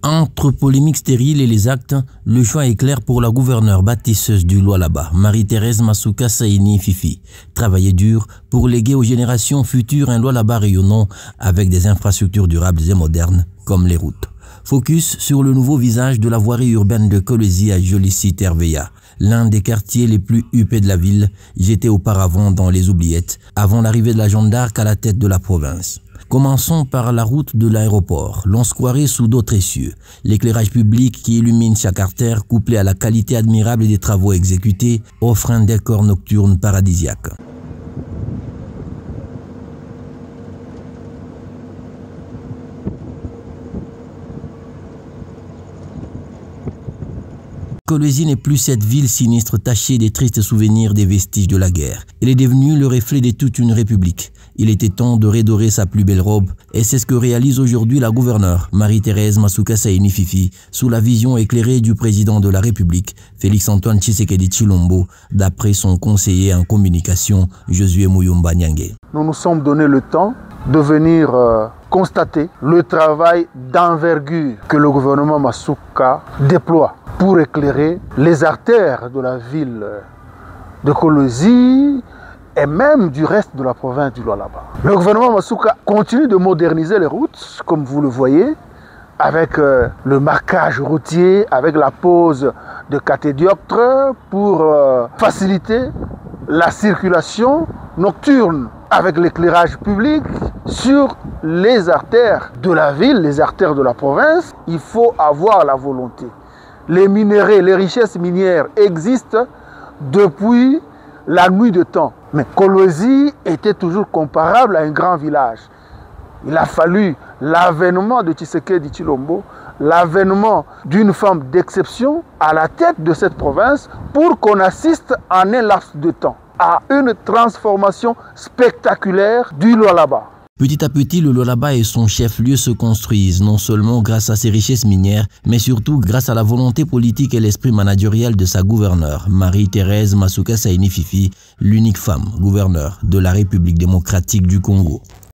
Entre polémiques stériles et les actes, le choix est clair pour la gouverneure bâtisseuse du Lualaba, Marie-Thérèse Masuka Saini Fifi. Travailler dur pour léguer aux générations futures un Lualaba rayonnant avec des infrastructures durables et modernes comme les routes. Focus sur le nouveau visage de la voirie urbaine de Kolwezi à Jolicité-Hervéa, l'un des quartiers les plus huppés de la ville, jeté auparavant dans les oubliettes, avant l'arrivée de la Jeanne d'Arc à la tête de la province. Commençons par la route de l'aéroport, l'on squarée sous d'autres essieux. L'éclairage public qui illumine chaque artère, couplé à la qualité admirable des travaux exécutés, offre un décor nocturne paradisiaque. Kolwezi n'est plus cette ville sinistre tachée des tristes souvenirs des vestiges de la guerre. Elle est devenue le reflet de toute une république. Il était temps de redorer sa plus belle robe et c'est ce que réalise aujourd'hui la gouverneure Marie-Thérèse Masuka Saini Fifi sous la vision éclairée du président de la République, Félix-Antoine Tshisekedi Tshilombo, d'après son conseiller en communication, Josué Muyumba Nyange. Nous nous sommes donné le temps de venir constater le travail d'envergure que le gouvernement Masuka déploie pour éclairer les artères de la ville de Kolwezi et même du reste de la province du Lualaba. Le gouvernement Masuka continue de moderniser les routes, comme vous le voyez, avec le marquage routier, avec la pose de catédioptres pour faciliter la circulation nocturne, avec l'éclairage public sur les artères de la ville, les artères de la province. Il faut avoir la volonté. Les minéraux, les richesses minières existent depuis la nuit de temps. Mais Kolwezi était toujours comparable à un grand village. Il a fallu l'avènement de Tshisekedi Tshilombo, l'avènement d'une femme d'exception à la tête de cette province pour qu'on assiste en un laps de temps à une transformation spectaculaire du Lualaba. Petit à petit, le Lualaba et son chef-lieu se construisent, non seulement grâce à ses richesses minières, mais surtout grâce à la volonté politique et l'esprit managérial de sa gouverneure, Marie-Thérèse Masuka Saini Fifi, l'unique femme gouverneure de la République démocratique du Congo.